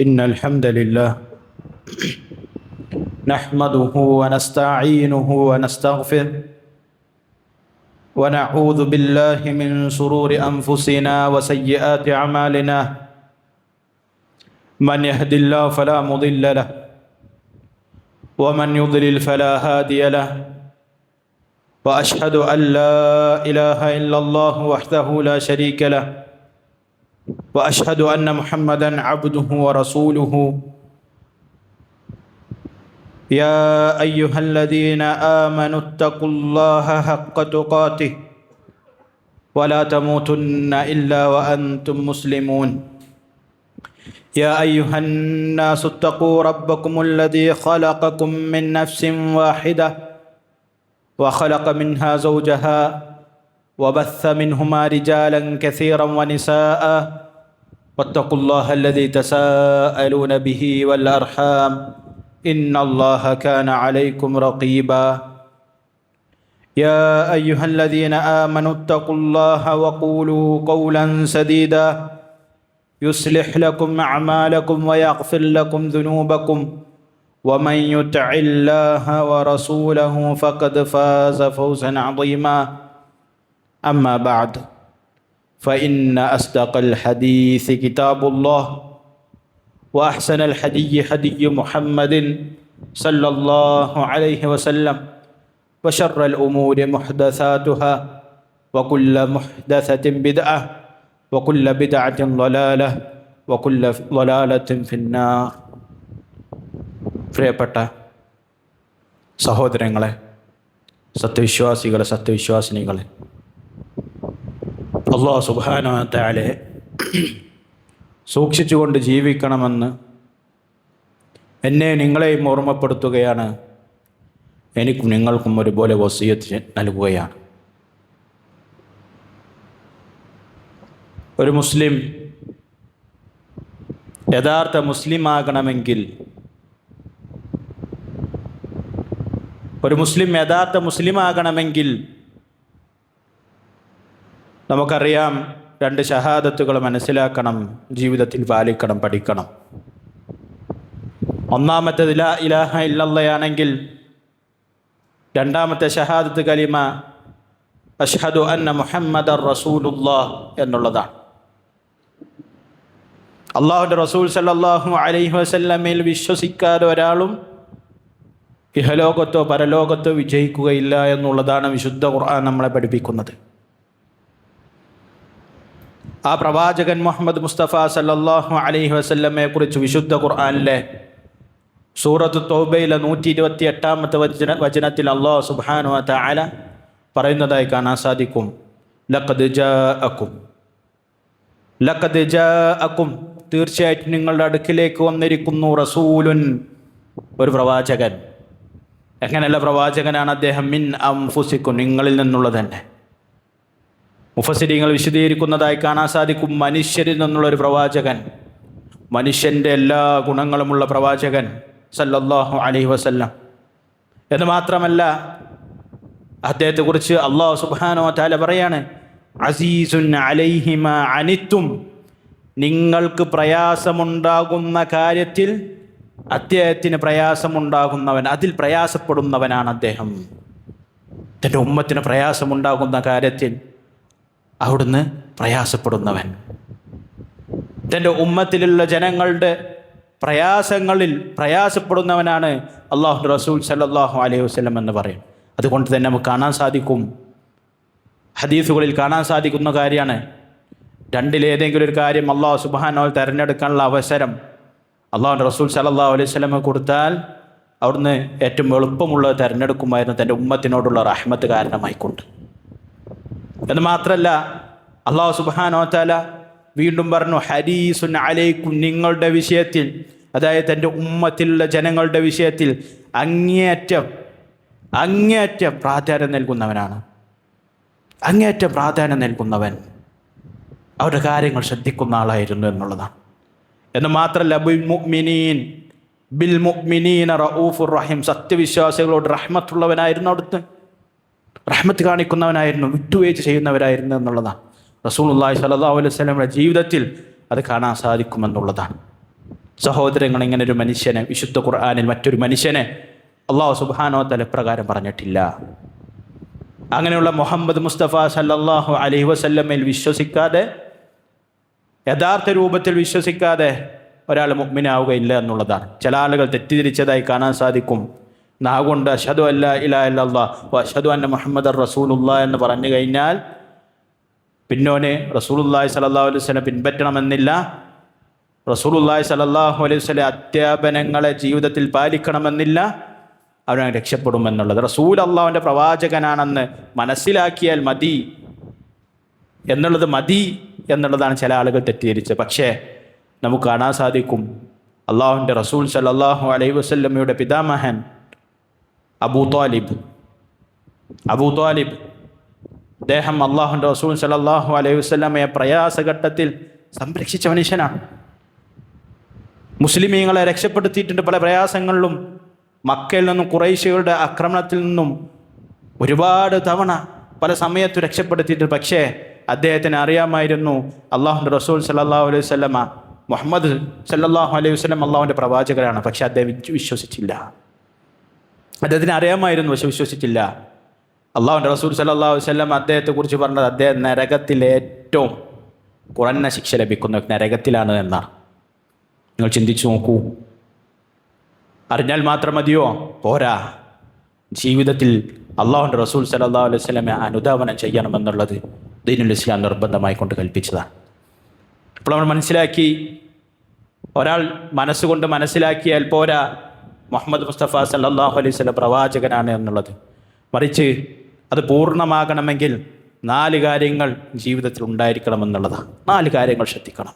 إن الحمد لله نحمده ونستعينه ونستغفره ونعوذ بالله من شرور أنفسنا وسيئات أعمالنا من يهد الله فلا مضل له ومن يضلل فلا هادي له وأشهد أن لا إله إلا الله وحده لا شريك له وأشهد أن محمدًا عبده ورسوله يا أيها الذين آمنوا اتقوا الله حق تقاته ولا تموتن إلا وأنتم مسلمون يا أيها الناس اتقوا ربكم الذي خلقكم من نفس واحدة وخلق منها زوجها وبث منهما رجالا كثيرا ونساء واتقوا الله الذي تساءلون به والأرحام إن الله كان عليكم رقيبا يا أيها الذين آمنوا اتقوا الله وقولوا قولا سديدا يصلح لكم أعمالكم ويغفر لكم ذنوبكم ومن يطع الله ورسوله فقد فاز فوزا عظيما أما بعد فإن أصدق الحديث كتاب الله وأحسن الحدي هدي محمد صلى الله عليه وسلم وشر الأمور محدثاتها وكل محدثة بدعة وكل بدعة ضلالة وكل ضلالة في النار. പ്രിയപ്പെട്ട സഹോദരങ്ങളെ, സത്യവിശ്വാസികളെ, സത്യവിശ്വാസിനികളെ, അല്ലാഹു സുബ്ഹാനഹു വ തആലയെ സൂക്ഷിച്ചുകൊണ്ട് ജീവിക്കണമെന്ന് എന്നെ നിങ്ങളെയും ഓർമ്മപ്പെടുത്തുകയാണ്. എനിക്കും നിങ്ങൾക്കും ഒരുപോലെ വസിയത്ത് നൽകുകയാണ്. ഒരു മുസ്ലിം യഥാർത്ഥ മുസ്ലിമാകണമെങ്കിൽ, നമുക്കറിയാം, രണ്ട് ഷഹാദത്തുകൾ മനസ്സിലാക്കണം, ജീവിതത്തിൽ പാലിക്കണം, പഠിക്കണം. ഒന്നാമത്തേത് ലാ ഇലാഹ ഇല്ലല്ലാഹയാണെങ്കിൽ രണ്ടാമത്തെ ഷഹാദത്ത് കലിമ അഷ്ഹദു അന്ന മുഹമ്മദർ റസൂലുള്ളാഹ് എന്നുള്ളതാണ്. അള്ളാഹുവിൻ്റെ റസൂൽ സല്ലല്ലാഹു അലൈഹി വസല്ലമയിൽ വിശ്വസിക്കാതെ ഒരാളും ഇഹലോകത്തോ പരലോകത്തോ വിജയിക്കുകയില്ല എന്നുള്ളതാണ് വിശുദ്ധ ഖുർആൻ നമ്മളെ പഠിപ്പിക്കുന്നത്. ആ പ്രവാചകൻ മുഹമ്മദ് മുസ്തഫ സല്ലല്ലാഹു അലൈഹി വസല്ലമയെ കുറിച്ച് വിശുദ്ധ ഖുർആനിലെ സൂറത്ത് തൗബയിലെ 128-ാമത്തെ വചനത്തിൽ അല്ലാഹു സുബ്ഹാനഹു വ തആല പറയുന്നതായി കാണാൻ സാധിക്കും. ലഖദ് ജാഅക്കും, തീർച്ചയായിട്ടും നിങ്ങളുടെ അടുക്കിലേക്ക് വന്നിരിക്കുന്നു, റസൂലുൻ, ഒരു പ്രവാചകൻ. എങ്ങനെയുള്ള പ്രവാചകനാണ് അദ്ദേഹം? മിൻ അൻഫുസിക്കും, നിങ്ങളിൽ നിന്നുള്ള തന്നെ. മുഫസ്സിരീങ്ങൾ വിശദീകരിക്കുന്നതായി കാണാൻ സാധിക്കും, മനുഷ്യരിൽ നിന്നുള്ളൊരു പ്രവാചകൻ, മനുഷ്യൻ്റെ എല്ലാ ഗുണങ്ങളുമുള്ള പ്രവാചകൻ സല്ലല്ലാഹു അലൈഹി വസല്ലം. എന്ന് മാത്രമല്ല, അദ്ദേഹത്തെക്കുറിച്ച് അല്ലാഹു സുബ്ഹാനഹു വ തആല പറയാണ്, അസീസുൻ അലൈഹി മാ അനിത്തും, നിങ്ങൾക്ക് പ്രയാസമുണ്ടാകുന്ന കാര്യത്തിൽ അദ്ദേഹത്തിന് പ്രയാസമുണ്ടാകുന്നവൻ, അതിൽ പ്രയാസപ്പെടുന്നവനാണ് അദ്ദേഹം. തൻ്റെ ഉമ്മത്തിന് പ്രയാസമുണ്ടാകുന്ന കാര്യത്തിൽ അവിടുന്ന് പ്രയാസപ്പെടുന്നവൻ, തൻ്റെ ഉമ്മത്തിലുള്ള ജനങ്ങളുടെ പ്രയാസങ്ങളിൽ പ്രയാസപ്പെടുന്നവനാണ് അല്ലാഹുവിൻ്റെ റസൂൽ സല്ലല്ലാഹു അലൈഹി വസല്ലം എന്ന് പറയും. അതുകൊണ്ട് തന്നെ നമുക്ക് കാണാൻ സാധിക്കും, ഹദീസുകളിൽ കാണാൻ സാധിക്കുന്ന കാര്യമാണ്, രണ്ടിലേതെങ്കിലും ഒരു കാര്യം അല്ലാഹു സുബ്ഹാനഹു വ തആല തിരഞ്ഞെടുക്കാനുള്ള അവസരം അല്ലാഹുവിൻ്റെ റസൂൽ സല്ലല്ലാഹു അലൈഹി വസല്ലം കൊടുത്താൽ അവിടുന്ന് ഏറ്റവും എളുപ്പമുള്ളത് തിരഞ്ഞെടുക്കുമായിരുന്നു, തൻ്റെ ഉമ്മത്തിനോടുള്ള റഹ്മത്ത് കാരണമായിക്കൊണ്ട്. എന്ന് മാത്രമല്ല, അല്ലാഹു സുബ്ഹാനഹു വ തആല വീണ്ടും പറഞ്ഞു, ഹരീസുൻ അലൈക്കും, നിങ്ങളുടെ വിഷയത്തിൽ, അതായത് തൻ്റെ ഉമ്മത്തിലുള്ള ജനങ്ങളുടെ വിഷയത്തിൽ അങ്ങേയറ്റം പ്രാധാന്യം നൽകുന്നവനാണ്. അങ്ങേയറ്റം പ്രാധാന്യം നൽകുന്നവൻ, അവരുടെ കാര്യങ്ങൾ ശ്രദ്ധിക്കുന്ന ആളായിരുന്നു എന്നുള്ളതാണ്. എന്ന് മാത്രമല്ല, ബിൽ മുഅ്മിനീന റഊഫുർ റഹീം, സത്യവിശ്വാസികളോട് റഹ്മത്തുള്ളവനായിരുന്നു, അവിടുത്തെ റഹ്മത്ത് കാണിക്കുന്നവനായിരുന്നു, വിട്ടുവീഴ്ച ചെയ്യുന്നവരായിരുന്നു എന്നുള്ളതാണ്. റസൂലുള്ളാഹി സ്വല്ലല്ലാഹു അലൈഹി വസല്ലമയുടെ ജീവിതത്തിൽ അത് കാണാൻ സാധിക്കുമെന്നുള്ളതാണ്. സഹോദരങ്ങൾ, ഇങ്ങനെ ഒരു മനുഷ്യനെ വിശുദ്ധ ഖുർആനിൽ മറ്റൊരു മനുഷ്യനെ അള്ളാഹു സുബ്ഹാനഹു വ തആല പ്രകാരം പറഞ്ഞിട്ടില്ല. അങ്ങനെയുള്ള മുഹമ്മദ് മുസ്തഫ സല്ലല്ലാഹു അലൈഹി വസല്ലമയിൽ വിശ്വസിക്കാതെ, യഥാർത്ഥ രൂപത്തിൽ വിശ്വസിക്കാതെ ഒരാൾ മുഅ്മിനാവുകയില്ല എന്നുള്ളതാണ്. ചില ആളുകൾ തെറ്റിദ്ധരിച്ചതായി കാണാൻ സാധിക്കും. നാകൊണ്ട് അഷ്ഹദു അല്ലാ ഇലാഹ ഇല്ലല്ലാഹ് വ അഷ്ഹദു അന്ന മുഹമ്മദർ റസൂലുള്ളാഹ് എന്ന് പറഞ്ഞു കഴിഞ്ഞാൽ പിന്നോന് റസൂലുള്ളാഹി സ്വല്ലല്ലാഹു അലൈഹി വസല്ലം പിൻപറ്റണമെന്നില്ല, റസൂലുള്ളാഹി സ്വല്ലല്ലാഹു അലൈഹി വസല്ലം അധ്യാപനങ്ങളെ ജീവിതത്തിൽ പാലിക്കണമെന്നില്ല, അവൻ രക്ഷപ്പെടുമെന്നുള്ളത്. റസൂൽ അള്ളാഹുവിൻ്റെ പ്രവാചകനാണെന്ന് മനസ്സിലാക്കിയാൽ മതി എന്നുള്ളതാണ് ചില ആളുകൾ തെറ്റിദ്ധരിച്ചത്. പക്ഷേ നമുക്ക് കാണാൻ സാധിക്കും, അള്ളാഹുവിൻ്റെ റസൂൽ സല്ലല്ലാഹു അലൈഹി വസല്ലമയുടെ പിതാമഹൻ അബൂ ത്വാലിബ് അദ്ദേഹം അള്ളാഹുവിൻ്റെ റസൂൽ സല്ലല്ലാഹു അലൈഹി വസല്ലമയെ പ്രയാസഘട്ടത്തിൽ സംരക്ഷിച്ച മനുഷ്യനാണ്. മുസ്ലിമീങ്ങളെ രക്ഷപ്പെടുത്തിയിട്ടുണ്ട്. പല പ്രയാസങ്ങളിലും മക്കയിൽ നിന്നും ഖുറൈശികളുടെ ആക്രമണത്തിൽ നിന്നും ഒരുപാട് തവണ പല സമയത്തും രക്ഷപ്പെടുത്തിയിട്ടുണ്ട്. പക്ഷേ അദ്ദേഹത്തിന് അറിയാമായിരുന്നു അള്ളാഹുവിൻ്റെ റസൂൽ സല്ലല്ലാഹു അലൈഹി വസല്ലമ മുഹമ്മദ് സല്ലല്ലാഹു അലൈഹി വസല്ലം അള്ളാഹുവിൻ്റെ പ്രവാചകനാണ്. പക്ഷെ അദ്ദേഹം വിശ്വസിച്ചില്ല. അദ്ദേഹത്തിന് അറിയാമായിരുന്നു, പക്ഷെ വിശ്വസിച്ചില്ല. അള്ളാഹുവിൻ്റെ റസൂൽ സല്ലല്ലാഹു അലൈഹി വസല്ലം അദ്ദേഹത്തെക്കുറിച്ച് പറഞ്ഞത് അദ്ദേഹം നരകത്തിൽ ഏറ്റവും കുറഞ്ഞ ശിക്ഷ ലഭിക്കുന്ന നരകത്തിലാണ് എന്നാണ്. നിങ്ങൾ ചിന്തിച്ചു നോക്കൂ. അറിഞ്ഞാൽ മാത്രം മതിയോ? പോരാ. ജീവിതത്തിൽ അള്ളാഹുവിൻ്റെ റസൂൽ സല്ലല്ലാഹു അലൈഹി വസല്ലമയെ അനുധാവനം ചെയ്യണമെന്നുള്ളത് ദീനുൽ ഇസ്ലാം നിർബന്ധമായി കൊണ്ട് കൽപ്പിച്ചതാണ്. അപ്പോൾ നമ്മൾ മനസ്സിലാക്കി, ഒരാൾ മനസ്സുകൊണ്ട് മനസ്സിലാക്കിയാൽ പോരാ മുഹമ്മദ് മുസ്തഫ സല്ലല്ലാഹു അലൈഹി വസല്ലം പ്രവാചകനാണ് എന്നുള്ളത്. മറിച്ച് അത് പൂർണ്ണമാകണമെങ്കിൽ 4 കാര്യങ്ങൾ ജീവിതത്തിൽ ഉണ്ടായിരിക്കണമെന്നുള്ളതാണ്. 4 കാര്യങ്ങൾ ശ്രദ്ധിക്കണം.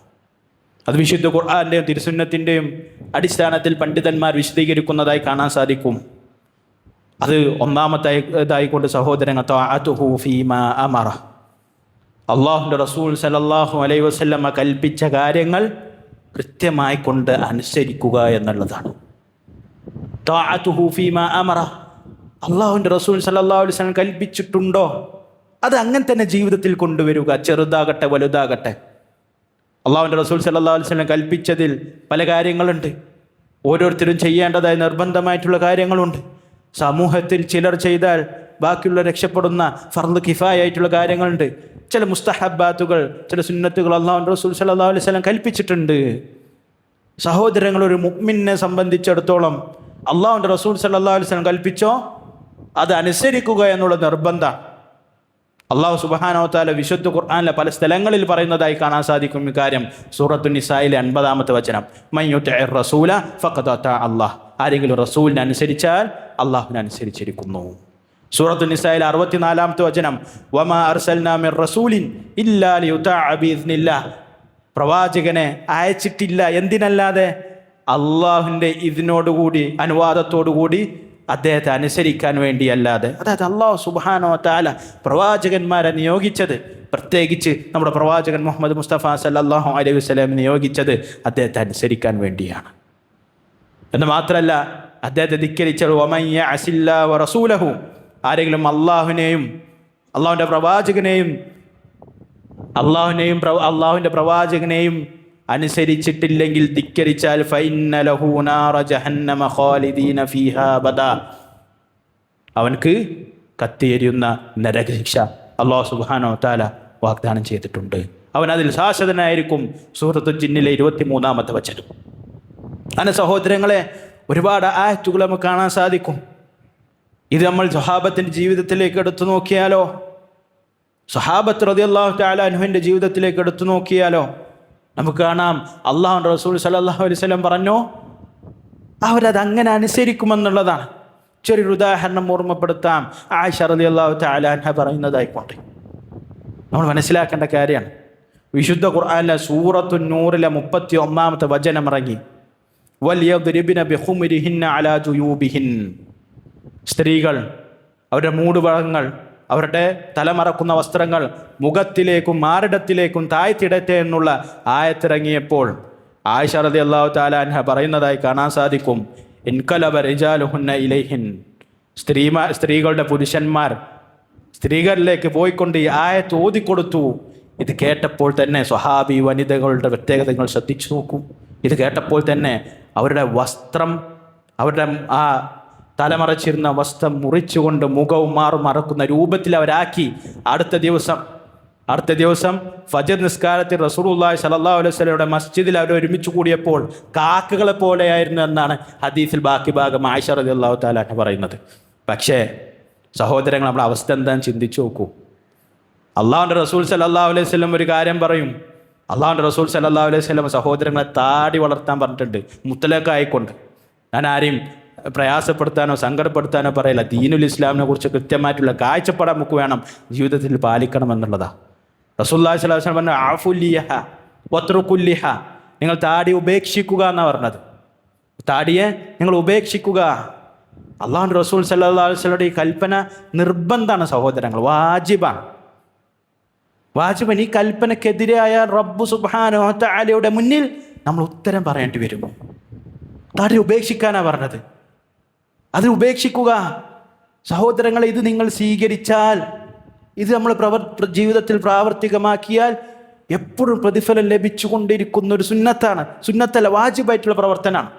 അത് വിശുദ്ധ ഖുർആന്റെയും തിരുസുന്നത്തിൻ്റെയും അടിസ്ഥാനത്തിൽ പണ്ഡിതന്മാർ വിശദീകരിക്കുന്നതായി കാണാൻ സാധിക്കും. അത് ഒന്നാമത്തേതായിക്കൊണ്ട് സഹോദരങ്ങൾ, തഅതുഹു ഫീമാ അമറ, അള്ളാഹുവിൻ്റെ റസൂൽ സല്ലല്ലാഹു അലൈഹി വസല്ലമ കൽപ്പിച്ച കാര്യങ്ങൾ കൃത്യമായി കൊണ്ട് അനുസരിക്കുക എന്നുള്ളതാണ്. തഅതുഹു ഫീമാ അമറ, അള്ളാഹുവിൻ്റെ റസൂൽ സല്ലല്ലാഹു അലൈഹി വസല്ലം കൽപ്പിച്ചിട്ടുണ്ടോ അത് അങ്ങനെ തന്നെ ജീവിതത്തിൽ കൊണ്ടുവരിക. ചെറുതാകട്ടെ വലുതാകട്ടെ, അള്ളാഹുവിൻ്റെ റസൂൽ സല്ലല്ലാഹു അലൈഹി വസല്ലം കൽപ്പിച്ചതിൽ പല കാര്യങ്ങളുണ്ട്. ഓരോരുത്തരും ചെയ്യേണ്ടതായ നിർബന്ധമായിട്ടുള്ള കാര്യങ്ങളുണ്ട്. സമൂഹത്തിൽ ചിലർ ചെയ്താൽ ബാക്കിയുള്ള രക്ഷപ്പെടുന്ന ഫർദ് കിഫായ ആയിട്ടുള്ള കാര്യങ്ങളുണ്ട്. ചില മുസ്തഹബാത്തുകൾ, ചില സുന്നത്തുകൾ അള്ളാഹുവിൻ്റെ റസൂൽ സല്ലല്ലാഹു അലൈഹി വസല്ലം കൽപ്പിച്ചിട്ടുണ്ട്. സഹോദരങ്ങൾ, ഒരു മുഅ്മിനെ സംബന്ധിച്ചിടത്തോളം അള്ളാഹുവിൻ്റെ റസൂൽ സല്ലല്ലാഹു അലൈഹി വസല്ലം കൽപ്പിച്ചോ അത് അനുസരിക്കുക എന്നുള്ള നിർബന്ധം. അള്ളാഹു സുബ്ഹാനഹു വ തആല വിശുദ്ധ ഖുർആനിലെ പല സ്ഥലങ്ങളിൽ പറയുന്നതായി കാണാൻ സാധിക്കും ഇക്കാര്യം. സൂറത്തുൻ നിസായിലെ 50-ാമത്തെ വചനം, മൻ യുതിഇർ റസൂല ഫഖദ് അതാ അല്ലാഹ്, ആരെങ്കിലും റസൂലിനെ അനുസരിച്ചാൽ അള്ളാഹുവിനെ അനുസരിച്ചിരിക്കുന്നു. സൂറത്തുൻ നിസായിലെ 64-ാമത്തെ വചനം, വമാ അർസൽനാ മിർ റസൂലിൻ ഇല്ലാ ലിയുതഅ ബിഇദ്നില്ലാഹ്, പ്രവാചകനെ അയച്ചിട്ടില്ല എന്തിനല്ലാതെ അള്ളാഹുവിൻ്റെ ഇതിനോടുകൂടി അനുവാദത്തോടുകൂടി അദ്ദേഹത്തെ അനുസരിക്കാൻ വേണ്ടിയല്ലാതെ. അതായത് അള്ളാഹു സുബ്ഹാനഹു വ തആല പ്രവാചകന്മാരെ നിയോഗിച്ചത്, പ്രത്യേകിച്ച് നമ്മുടെ പ്രവാചകൻ മുഹമ്മദ് മുസ്തഫ സല്ലല്ലാഹു അലൈഹി വസല്ലം നിയോഗിച്ചത് അദ്ദേഹത്തെ അനുസരിക്കാൻ വേണ്ടിയാണ്. എന്ന് മാത്രമല്ല, അദ്ദേഹത്തെ ധിക്കരിച്ചത് വമൻ യഅസില്ലാഹ വ റസൂലഹു, ആരെങ്കിലും അള്ളാഹുവിനെയും അള്ളാഹുവിൻ്റെ പ്രവാചകനെയും അനുസരിച്ചിട്ടില്ലെങ്കിൽ, ധിക്കരിച്ചാൽ ഫഇന്ന ലഹു നാറ ജഹന്നമ ഖാലിദീന ഫീഹാ അബദാ, അവൻക്ക് കത്തിയെരിയുന്ന നരകശിക്ഷ അല്ലാഹു സുബ്ഹാനഹു വ തആല വാഗ്ദാനം ചെയ്തിട്ടുണ്ട്. അവൻ അതിൽ ശാശ്വതനായിരിക്കും. സൂറത്തുൽ ജിന്നിലെ 23-ാമത്തെ വചനം. അങ്ങനെ സഹോദരങ്ങളെ, ഒരുപാട് ആയത്തുകൾ നമുക്ക് കാണാൻ സാധിക്കും. ഇത് നമ്മൾ സ്വഹാബത്തിൻ്റെ ജീവിതത്തിലേക്ക് എടുത്തു നോക്കിയാലോ, സ്വഹാബത്ത് റളിയല്ലാഹു തആല അൻഹുവിൻ്റെ ജീവിതത്തിലേക്ക് എടുത്തു നോക്കിയാലോ നമുക്ക് കാണാം, അള്ളാഹുവിൻ്റെ റസൂൽ സല്ലല്ലാഹു അലൈഹി വസല്ലം പറഞ്ഞു അവരത് അങ്ങനെ അനുസരിക്കുമെന്നുള്ളതാണ്. ചെറിയൊരു ഉദാഹരണം ഓർമ്മപ്പെടുത്താം. ആയിഷ റളിയല്ലാഹു തആല അൻഹ പറയുന്നതായിക്കൊണ്ട് നമ്മൾ മനസ്സിലാക്കേണ്ട കാര്യമാണ്. വിശുദ്ധ ഖുർആനിലെ സൂറത്തുൻ നൂറിലെ 31-ാമത്തെ വചനം ഇറങ്ങി, വൽയദ്രിബ്ന ബിഖുമരിഹിന്ന അലാ ജുയൂബിഹിൻ, സ്ത്രീകൾ അവരുടെ മൂടുപടങ്ങൾ, അവരുടെ തലമറക്കുന്ന വസ്ത്രങ്ങൾ മുഖത്തിലേക്കും മാറിടത്തിലേക്കും താഴ്ത്തിടട്ടെ എന്നുള്ള ആയത്തിറങ്ങിയപ്പോൾ ആയിഷ റളിയല്ലാഹു തആല അൻഹ പറയുന്നതായി കാണാൻ സാധിക്കും, ഇൻകലബ റിജാലുഹുന്ന ഇലൈഹിൻ, സ്ത്രീകളുടെ പുരുഷന്മാർ സ്ത്രീകളിലേക്ക് പോയിക്കൊണ്ട് ഈ ആയത്ത് ഓതിക്കൊടുത്തു. ഇത് കേട്ടപ്പോൾ തന്നെ സ്വഹാബി വനിതകളുടെ പ്രത്യേകതകൾ ശ്രദ്ധിച്ചു നോക്കൂ. ഇത് കേട്ടപ്പോൾ തന്നെ അവരുടെ വസ്ത്രം, അവരുടെ ആ തലമറച്ചിരുന്ന വസ്ത്രം മുറിച്ചുകൊണ്ട് മുഖവും മാറും മറക്കുന്ന രൂപത്തിൽ അവരാക്കി. അടുത്ത ദിവസം ഫജ്ർ നിസ്കാരത്തിൽ റസൂലുള്ളാഹി സ്വല്ലല്ലാഹു അലൈഹി വസല്ലമയുടെ മസ്ജിദിൽ അവർ ഒരുമിച്ച് കൂടിയപ്പോൾ കാക്കകളെ പോലെയായിരുന്നു എന്നാണ് ഹദീസിൽ ബാക്കി ഭാഗം ആയിഷ റളിയല്ലാഹു തആല അൻഹ പറയുന്നത്. പക്ഷേ സഹോദരങ്ങൾ, നമ്മുടെ അവസ്ഥ എന്താണെന്ന് ചിന്തിച്ചു നോക്കൂ. അള്ളാഹുവിൻ്റെ റസൂൽ സ്വല്ലല്ലാഹു അലൈഹി വസല്ലം ഒരു കാര്യം പറയും. അള്ളാഹുവിൻ്റെ റസൂൽ സ്വല്ലല്ലാഹു അലൈഹി വസല്ലം സഹോദരങ്ങളെ താടി വളർത്താൻ പറഞ്ഞിട്ടുണ്ട്, മുത്തലക്കായിക്കൊണ്ട്. ഞാൻ ആരെയും പ്രയാസപ്പെടുത്താനോ സങ്കടപ്പെടുത്താനോ പറയില്ല. ദീനുൽ ഇസ്ലാമിനെ കുറിച്ച് കൃത്യമായിട്ടുള്ള കാഴ്ചപ്പാട് നമുക്ക് വേണം, ജീവിതത്തിൽ പാലിക്കണം എന്നുള്ളതാണ്. റസൂലുള്ളാഹി സ്വല്ലല്ലാഹു അലൈഹി വസല്ലം പറഞ്ഞു, ആഫുല്ലിഹ വത്റുകുല്ലിഹ, നിങ്ങൾ താടി ഉപേക്ഷിക്കുക എന്നാണ് പറഞ്ഞത്. താടിയെ നിങ്ങൾ ഉപേക്ഷിക്കുക. അള്ളാഹുവിൻ്റെ റസൂൽ സ്വല്ലല്ലാഹു അലൈഹി വസല്ലമയുടെ ഈ കൽപ്പന നിർബന്ധമാണ് സഹോദരങ്ങൾ, വാജിബാണ്. ഈ കൽപ്പനക്കെതിരായ റബ്ബ് സുബ്ഹാനഹു വ തആലയുടെ മുന്നിൽ നമ്മൾ ഉത്തരം പറയേണ്ടി വരും. താടി ഉപേക്ഷിക്കാനാണ് പറഞ്ഞത്, അത് ഉപേക്ഷിക്കുക. സഹോദരങ്ങളെ, ഇത് നിങ്ങൾ സ്വീകരിച്ചാൽ, ഇത് നമ്മൾ ജീവിതത്തിൽ പ്രാവർത്തികമാക്കിയാൽ എപ്പോഴും പ്രതിഫലം ലഭിച്ചുകൊണ്ടിരിക്കുന്ന ഒരു സുന്നത്തല്ല, വാജിബായിട്ടുള്ള പ്രവർത്തനമാണ്.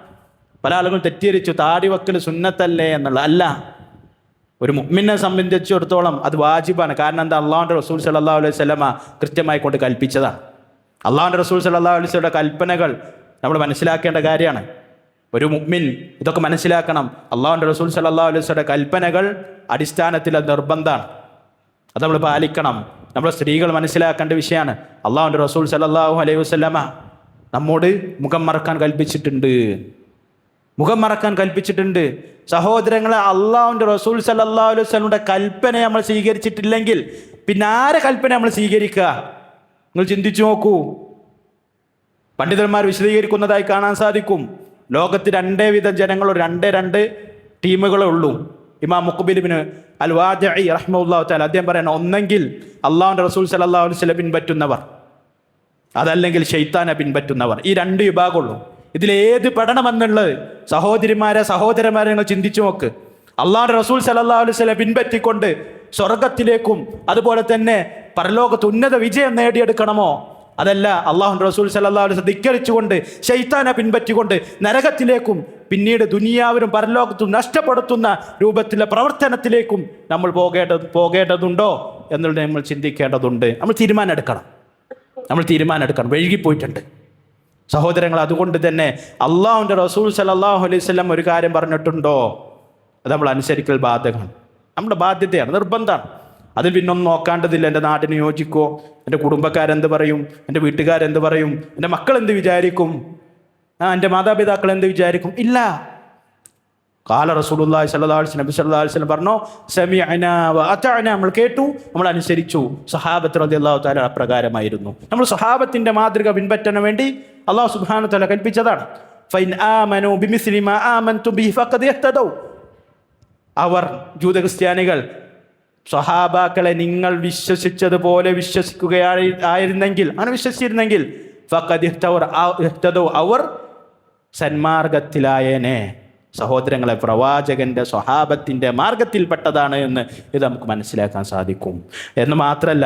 പല ആളുകളും തെറ്റിദ്ധരിച്ചു താടി വെക്കൽ സുന്നത്തല്ലേ എന്നുള്ള. അല്ല, ഒരു മുഅ്മിനെ സംബന്ധിച്ചിടത്തോളം അത് വാജിബാണ്. കാരണം എന്താ? അള്ളാഹുവിൻ്റെ റസൂൽ സ്വല്ലല്ലാഹു അലൈഹി വസല്ലമ കൃത്യമായി കൊണ്ട് കൽപ്പിച്ചതാണ്. അള്ളാഹുവിൻ്റെ റസൂൽ സ്വല്ലല്ലാഹു അലൈഹി വസല്ലമയുടെ കൽപ്പനകൾ നമ്മൾ മനസ്സിലാക്കേണ്ട കാര്യമാണ്. ഒരു മുഅ്മിൻ ഇതൊക്കെ മനസ്സിലാക്കണം. അള്ളാഹുവിൻ്റെ റസൂൽ സ്വല്ലല്ലാഹു അലൈഹി വസല്ലമയുടെ കൽപ്പനകൾ അടിസ്ഥാനത്തിൽ അത് നിർബന്ധമാണ്, അത് നമ്മൾ പാലിക്കണം. നമ്മൾ സ്ത്രീകൾ മനസ്സിലാക്കേണ്ട വിഷയമാണ്. അള്ളാഹുവിൻ്റെ റസൂൽ സ്വല്ലല്ലാഹു അലൈഹി വസല്ലമ നമ്മോട് മുഖം മറക്കാൻ കൽപ്പിച്ചിട്ടുണ്ട്. സഹോദരങ്ങളെ, അള്ളാഹുവിൻ്റെ റസൂൽ സ്വല്ലല്ലാഹു അലൈഹി വസല്ലമയുടെ കൽപ്പന നമ്മൾ സ്വീകരിച്ചിട്ടില്ലെങ്കിൽ പിന്നെ ആരെ കൽപ്പന നമ്മൾ സ്വീകരിക്കുക? നിങ്ങൾ ചിന്തിച്ചു നോക്കൂ. പണ്ഡിതന്മാർ വിശദീകരിക്കുന്നതായി കാണാൻ സാധിക്കും. ലോകത്ത് രണ്ടേ വിധം ജനങ്ങൾ, രണ്ട് ടീമുകളേ ഉള്ളൂ. ഇമാം മുഖ്ബിൽ ഇബ്നു അൽ വാദിഇ റഹ്മത്തുള്ളാഹി തആല അദ്ദേഹം പറയുന്നത്, ഒന്നെങ്കിൽ അള്ളാഹുവിൻ്റെ റസൂൽ സ്വല്ലല്ലാഹു അലൈഹി വസല്ലം പിൻപറ്റുന്നവർ, അതല്ലെങ്കിൽ ശൈത്താനെ പിൻപറ്റുന്നവർ. ഈ രണ്ട് വിഭാഗമുള്ളൂ. ഇതിലേത് പെടണമെന്നുള്ളത് സഹോദരന്മാരെ നിങ്ങൾ ചിന്തിച്ചു നോക്ക്. അള്ളാഹുവിൻ്റെ റസൂൽ സ്വല്ലല്ലാഹു അലൈഹി വസല്ലം പിൻപറ്റിക്കൊണ്ട് സ്വർഗത്തിലേക്കും അതുപോലെ തന്നെ പരലോകത്ത് ഉന്നത വിജയം നേടിയെടുക്കണമോ? അതല്ല, അള്ളാഹുവിൻ്റെ റസൂൽ സ്വല്ലല്ലാഹു അലൈഹി വസല്ലം ധിക്കരിച്ചുകൊണ്ട് ശൈത്താനെ പിൻപറ്റിക്കൊണ്ട് നരകത്തിലേക്കും പിന്നീട് ദുനിയാവിനും പരലോകത്തും നഷ്ടപ്പെടുത്തുന്ന രൂപത്തിലെ പ്രവർത്തനത്തിലേക്കും നമ്മൾ പോകേണ്ടതുണ്ടോ എന്നുള്ളത് നമ്മൾ ചിന്തിക്കേണ്ടതുണ്ട്. നമ്മൾ തീരുമാനം എടുക്കണം. വൈകിപ്പോയിട്ടുണ്ട് സഹോദരങ്ങൾ. അതുകൊണ്ട് തന്നെ അള്ളാഹുവിൻ്റെ റസൂൽ സ്വല്ലല്ലാഹു അലൈഹി വസല്ലം ഒരു കാര്യം പറഞ്ഞിട്ടുണ്ടോ, അത് നമ്മൾ അനുസരിക്കൽ ബാധ്യതയാണ്, നമ്മുടെ ബാധ്യതയാണ്, നിർബന്ധമാണ്. അതിൽ പിന്നൊന്നും നോക്കാണ്ടതില്ല. എൻ്റെ നാടിന് യോജിക്കുമോ, എൻ്റെ കുടുംബക്കാരെന്ത് പറയും, എൻ്റെ വീട്ടുകാരെന്ത് പറയും, എൻ്റെ മക്കൾ എന്ത് വിചാരിക്കും, എൻ്റെ മാതാപിതാക്കൾ എന്ത് വിചാരിക്കും? ഇല്ല. ഖാല റസൂലുള്ളാഹി സ്വല്ലല്ലാഹു അലൈഹി വസല്ലം, നബി സ്വല്ലല്ലാഹു അലൈഹി വസല്ലം പറഞ്ഞു, സമീഅനാ വ അതഅനാ, നമ്മൾ കേട്ടു, നമ്മൾ അനുസരിച്ചു. സഹാബത്ത് റളിയല്ലാഹു തആല അപ്രകാരമായിരുന്നു. നമ്മൾ സഹാബത്തിന്റെ മാതൃക പിൻപറ്റാൻ വേണ്ടി അല്ലാഹു സുബ്ഹാനഹു വ തആല കൽപ്പിച്ചതാണ്. ഫൈൻ ആമനൂ ബിമിസ്ലി മാ ആമൻതും ബിഹി ഫഖദ് ഇഹ്തദൗ. അവർ ജൂത ക്രിസ്ത്യാനികൾ സ്വഹാബാക്കളെ നിങ്ങൾ വിശ്വസിച്ചതുപോലെ വിശ്വസിക്കുകയായിരുന്നെങ്കിൽ, അങ്ങനെ വിശ്വസിച്ചിരുന്നെങ്കിൽ ഫഖദ് ഇഹ്തദൗ, അവർ സന്മാർഗത്തിലായേനെ. സഹോദരങ്ങളെ, പ്രവാചകന്റെ സ്വഹാബത്തിന്റെ മാർഗത്തിൽപ്പെട്ടതാണ് എന്ന് ഇത് നമുക്ക് മനസ്സിലാക്കാൻ സാധിക്കും. എന്ന് മാത്രമല്ല,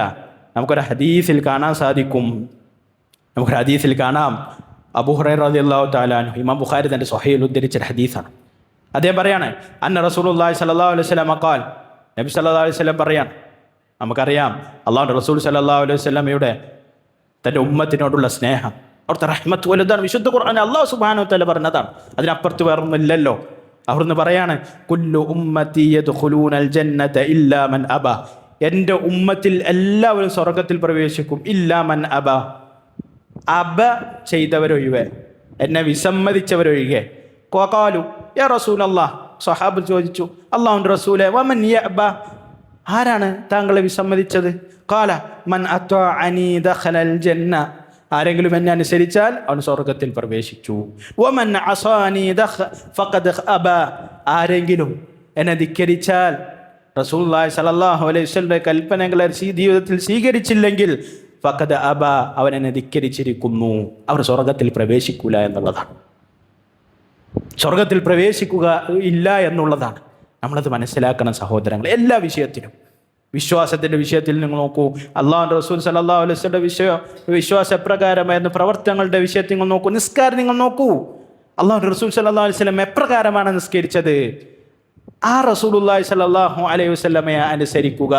നമുക്കൊരു ഹദീസിൽ കാണാം. അബൂ ഹുറൈറ റളിയല്ലാഹു തആല അൻഹു, ഇമാം ബുഖാരി തന്റെ സ്വഹീഹിൽ ഉദ്ധരിച്ച ഹദീസാണ്. അദ്ദേഹം പറയാണ്, അന്ന റസൂലുള്ളാഹി സ്വല്ലല്ലാഹു അലൈഹി വസല്ലം ഖാൽ, നബി സല്ലല്ലാഹു അലൈഹി വസല്ലം പറയാൻ, നമുക്കറിയാം അല്ലാഹുവിൻ്റെ റസൂൽ സല്ലല്ലാഹു അലൈഹി വസല്ലമയുടെ തൻ്റെ ഉമ്മത്തിനോടുള്ള സ്നേഹം, അവിടുത്തെ റഹ്മത്ത് വലുതാണ്. വിശുദ്ധ ഖുർആൻ അല്ലാഹു സുബ്ഹാനഹു വ തആല പറഞ്ഞതാണ്, അതിനപ്പുറത്ത് വേറൊന്നുമില്ലല്ലോ. അവിടുന്ന് പറയാണ്, കുല്ലു ഉമ്മത്തി യദ്ഖുലൂനൽ ജന്നത ഇല്ലാ മൻ അബ, എൻ്റെ ഉമ്മത്തിൽ എല്ലാവരും സ്വർഗത്തിൽ പ്രവേശിക്കും, ഇല്ലാ മൻ അബ, അബ ചെയ്തവരൊഴികെ, എന്നെ വിസമ്മതിച്ചവരൊഴികെ. ഖാലു യാ റസൂലല്ലാഹ്, സ്വഹാബത്ത് ചോദിച്ചു, അല്ലാഹുവിൻ്റെ റസൂലേ, വമൻ യഅബ, ആരാണ് താങ്കളെ വിസമ്മതിച്ചത്? ഖാല മൻ അത്വഅനി ദഖലൽ ജന്ന, ആരെങ്കിലും എന്നെ അനുസരിച്ചാൽ അവൻ സ്വർഗത്തിൽ പ്രവേശിച്ചു. വമൻ അസാനി ഫഖദ് അബ, ആരെങ്കിലും എന്നെ ധിക്കരിച്ചാൽ, റസൂലുള്ളാഹി സ്വല്ലല്ലാഹു അലൈഹി വസല്ലമയുടെ കൽപ്പനകളെ ജീവിതത്തിൽ സ്വീകരിച്ചില്ലെങ്കിൽ ഫഖദ് അബ, അവൻ എന്നെ ധിക്കരിച്ചിരിക്കുന്നു, അവർ സ്വർഗത്തിൽ പ്രവേശിക്കൂല എന്നുള്ളതാണ്. സ്വർഗത്തിൽ പ്രവേശിക്കുക ഇല്ല എന്നുള്ളതാണ്. നമ്മളത് മനസ്സിലാക്കണം സഹോദരങ്ങൾ. എല്ലാ വിഷയത്തിലും വിശ്വാസത്തിൻ്റെ വിഷയത്തിൽ നിങ്ങൾ നോക്കൂ, അള്ളാഹുവിൻ്റെ റസൂൽ സല്ലല്ലാഹു അലൈഹി വസല്ലം വിശ്വാസം എപ്രകാരമായിരുന്നു, പ്രവർത്തനങ്ങളുടെ വിഷയത്തിൽ നിങ്ങൾ നോക്കൂ, നിസ്കാരം നിങ്ങൾ നോക്കൂ. അള്ളാഹുവിൻ്റെ റസൂൽ സല്ലല്ലാഹു അലൈഹി വസല്ലം എപ്രകാരമാണ് നിസ്കരിച്ചത്? ആ റസൂലുള്ളാഹി സ്വല്ലല്ലാഹു അലൈഹി വസല്ലമയെ അനുസരിക്കുക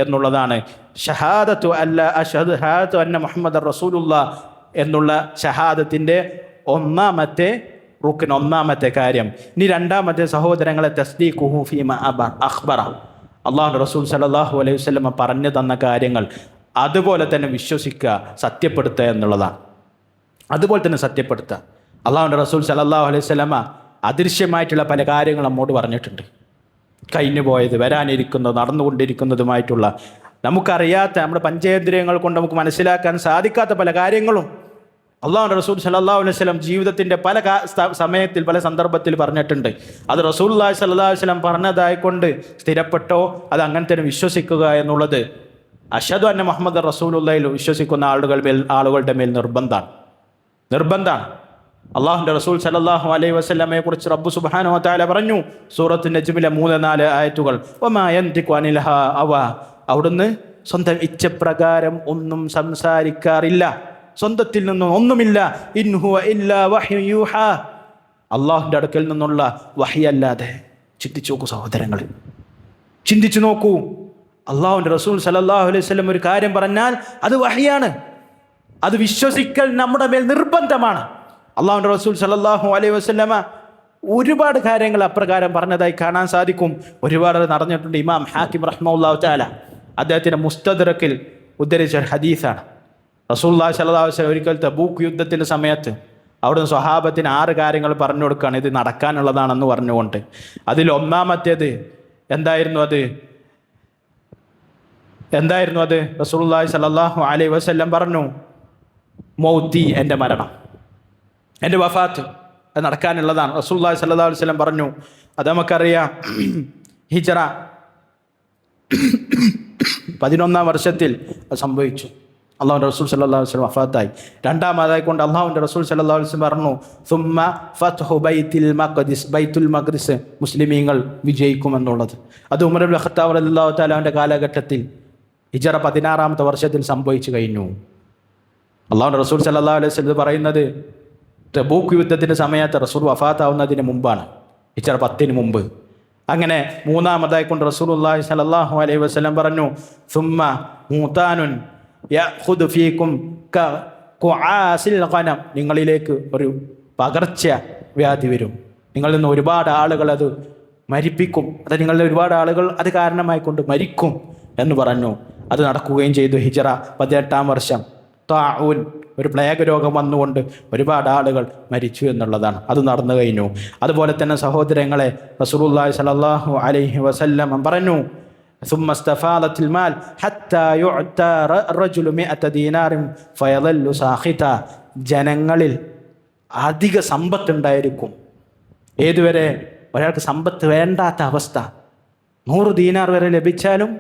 എന്നുള്ളതാണ് ഷഹാദത്തു അന്ന മുഹമ്മദ് റസൂലുള്ളാഹ് എന്നുള്ള ഷഹാദത്തിൻ്റെ ഒന്നാമത്തെ റുക്ൻ, ഒന്നാമത്തെ കാര്യം. ഇനി രണ്ടാമത്തെ സഹോദരങ്ങളെ, തസ്ദീഖുഹു ഫീമാ അഖ്ബറ, അള്ളാഹുവിൻ്റെ റസൂൽ സല്ലല്ലാഹു അലൈഹി വസല്ലമ പറഞ്ഞു തന്ന കാര്യങ്ങൾ അതുപോലെ തന്നെ വിശ്വസിക്കുക, സത്യപ്പെടുത്തുക എന്നുള്ളതാണ്. അതുപോലെ തന്നെ സത്യപ്പെടുത്തുക. അള്ളാഹുവിൻ്റെ റസൂൽ സല്ലല്ലാഹു അലൈഹി വസല്ലമ അദൃശ്യമായിട്ടുള്ള പല കാര്യങ്ങൾ നമ്മോട് പറഞ്ഞിട്ടുണ്ട്. കഴിഞ്ഞു പോയത്, വരാനിരിക്കുന്നത്, നടന്നുകൊണ്ടിരിക്കുന്നതുമായിട്ടുള്ള നമുക്കറിയാത്ത, നമ്മുടെ പഞ്ചേന്ദ്രിയങ്ങൾ കൊണ്ട് നമുക്ക് മനസ്സിലാക്കാൻ സാധിക്കാത്ത പല കാര്യങ്ങളും അള്ളാഹുവിൻ്റെ റസൂൽ സല്ലല്ലാഹു അലൈഹി വസല്ലം ജീവിതത്തിൻ്റെ പല സമയത്തിൽ, പല സന്ദർഭത്തിൽ പറഞ്ഞിട്ടുണ്ട്. അത് റസൂലുള്ളാഹി സ്വല്ലല്ലാഹു അലൈഹി വസല്ലം പറഞ്ഞതായിക്കൊണ്ട് സ്ഥിരപ്പെട്ടോ അത് അങ്ങനെ തന്നെ വിശ്വസിക്കുക എന്നുള്ളത് അഷ്ഹദു അന്ന മുഹമ്മദ് റസൂലുള്ളാഹിൽ വിശ്വസിക്കുന്ന ആളുകളുടെ മേൽ നിർബന്ധമാണ്. അള്ളാഹുവിൻ്റെ റസൂൽ സല്ലല്ലാഹു അലൈഹി വസല്ലമയെ കുറിച്ച് റബ്ബ് സുബ്ഹാനഹു വ തആല പറഞ്ഞു, സൂറത്ത് നജ്മിലെ 3-4 ആയത്തുകൾ, വമാ യൻതിഖു അനിൽ ഹവ, അവിടുന്ന് സ്വന്തം ഇച്ഛപ്രകാരം ഒന്നും സംസാരിക്കാറില്ല, സ്വന്തത്തിൽ നിന്നും ഒന്നുമില്ല. ഇൻ ഹുവ ഇല്ലാ വഹ്യു യൂഹാ, അള്ളാഹുവിൻ്റെ അടുക്കൽ നിന്നുള്ള വഹ്യല്ലാതെ. ചിന്തിച്ചു നോക്കൂ സഹോദരങ്ങൾ, ചിന്തിച്ചു നോക്കൂ. അള്ളാഹുവിൻ്റെ റസൂൽ സല്ലല്ലാഹു അലൈഹി വസല്ലം ഒരു കാര്യം പറഞ്ഞാൽ അത് വഹ്യാണ്, അത് വിശ്വസിക്കൽ നമ്മുടെ മേൽ നിർബന്ധമാണ്. അള്ളാഹുവിൻ്റെ റസൂൽ സല്ലല്ലാഹു അലൈഹി വസല്ലമ ഒരുപാട് കാര്യങ്ങൾ അപ്രകാരം പറഞ്ഞതായി കാണാൻ സാധിക്കും. ഒരുപാട് നടന്നിട്ടുണ്ട്. ഇമാം ഹാക്കിം റഹ്മത്തുള്ളാഹി തആല അദ്ദേഹത്തിൻ്റെ മുസ്തദ്റക്കിൽ ഉദ്ധരിച്ച ഹദീസാണ്. റസൂലുള്ളാഹി സ്വല്ലല്ലാഹു അലൈഹി വസല്ലം ഒരിക്കൽ തബൂക്ക് യുദ്ധത്തിൻ്റെ സമയത്ത് അവിടുന്ന് സ്വഹാബത്തിന് 6 കാര്യങ്ങൾ പറഞ്ഞു കൊടുക്കുകയാണ്, ഇത് നടക്കാനുള്ളതാണെന്ന് പറഞ്ഞുകൊണ്ട്. അതിൽ ഒന്നാമത്തേത് എന്തായിരുന്നു? അത് റസൂലുള്ളാഹി സ്വല്ലല്ലാഹു അലൈഹി വസല്ലം പറഞ്ഞു, മൗതി, എൻ്റെ മരണം, എൻ്റെ വഫാത്ത്, അത് നടക്കാനുള്ളതാണ്. റസൂലുള്ളാഹി സ്വല്ലല്ലാഹു അലൈഹി വസല്ലം പറഞ്ഞു. അത് നമുക്കറിയാം, ഹിജ്റ 11-ാം വർഷത്തിൽ അത് സംഭവിച്ചു. അള്ളാഹുവിൻ്റെ റസൂൽ സല്ലല്ലാഹു അലൈഹി വസല്ലം വഫാത്തായി. രണ്ടാമതായി കൊണ്ട് അള്ളാഹുവിൻ്റെ റസൂൽ സല്ലല്ലാഹു അലൈഹി വസല്ലം പറഞ്ഞു, സുമ്മ ഫത്ഹു ബൈത്തുൽ മഖ്ദിസ്, മുസ്ലിമീങ്ങൾ വിജയിക്കുമെന്നുള്ളത്. അത് ഉമർ ഇബ്നു ഖത്താബ് റളിയല്ലാഹു തആല അവൻ്റെ കാലഘട്ടത്തിൽ ഹിജ്റ 16-ാമത്തെ വർഷത്തിൽ സംഭവിച്ചു കഴിഞ്ഞു. അള്ളാഹുവിൻ്റെ റസൂൽ സല്ലല്ലാഹു അലൈഹി വസല്ലം പറയുന്നത് തബൂക്ക് യുദ്ധത്തിൻ്റെ സമയത്ത് റസൂൽ വഫാത്താവുന്നതിന് മുമ്പാണ്, ഹിജ്റ 10-ന് മുമ്പ്. അങ്ങനെ മൂന്നാമതായി കൊണ്ട് റസൂലുള്ളാഹി സ്വല്ലല്ലാഹു അലൈഹി വസല്ലം പറഞ്ഞു, സുമ്മ മൂതാനുൻ യഖുദു ഫീകും കഖുആസിൽ ഗനം, നിങ്ങളിലേക്ക് ഒരു പകർച്ച വ്യാധി വരും, നിങ്ങളിൽ നിന്ന് ഒരുപാട് ആളുകൾ അത് മരിപ്പിക്കും, അത് നിങ്ങളുടെ ഒരുപാട് ആളുകൾ അത് കാരണമായി കൊണ്ട് മരിക്കും എന്ന് പറഞ്ഞു. അത് നടക്കുകയും ചെയ്തു. ഹിജ്റ 18-ാം വർഷം താഊൻ, ഒരു പ്ലേഗ് രോഗം വന്നുകൊണ്ട് ഒരുപാട് ആളുകൾ മരിച്ചു എന്നുള്ളതാണ്. അത് നടന്നു കഴിഞ്ഞു. അതുപോലെ തന്നെ സഹോദരങ്ങളെ, റസൂലുള്ളാഹി സ്വല്ലല്ലാഹു അലൈഹി വസല്ലം പറഞ്ഞു, ثم استفاضت المال حتى يعطى الرجل 100 دينار فيظل ساخطا, ജനങ്ങളിൽ അധിക സമ്പത്തുണ്ടായിരിക്കും. ഏതുവരെ? ഒരാൾക്ക് സമ്പത്ത് വേണ്ടാത്ത അവസ്ഥ, 100 ദീനാർ വരെ ലഭിച്ചാലും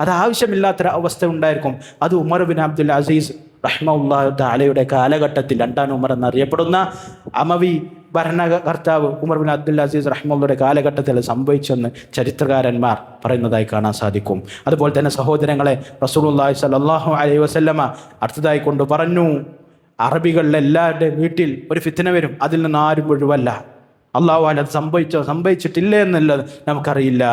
അത് ആവശ്യമില്ലാത്തൊരു അവസ്ഥ ഉണ്ടായിരിക്കും. അത് ഉമർ ബിൻ അബ്ദുൽ അസീസ് റഹ്മത്തുള്ളാഹി തആലയുടെ കാലഘട്ടത്തിൽ, 2-ാം ഉമർ എന്നറിയപ്പെടുന്ന അമവി ഭരണകർത്താവ് ഉമർ ബിൻ അബ്ദുൽ അസീസ് റഹ്മത്തുള്ളാഹിയുടെ കാലഘട്ടത്തിൽ സംഭവിച്ചെന്ന് ചരിത്രകാരന്മാർ പറയുന്നതായി കാണാൻ സാധിക്കും. അതുപോലെ തന്നെ സഹോദരങ്ങളെ, റസൂലുള്ളാഹി സ്വല്ലല്ലാഹു അലൈഹി വസല്ലമ അടുത്തതായി കൊണ്ട് പറഞ്ഞു, അറബികളിലെ എല്ലാവരുടെയും വീട്ടിൽ ഒരു ഫിത്ന വരും, അതിൽ നിന്ന് ആരും ഒഴിവല്ല. അള്ളാഹു അത് സംഭവിച്ചിട്ടില്ല എന്നുള്ളത് നമുക്കറിയില്ല.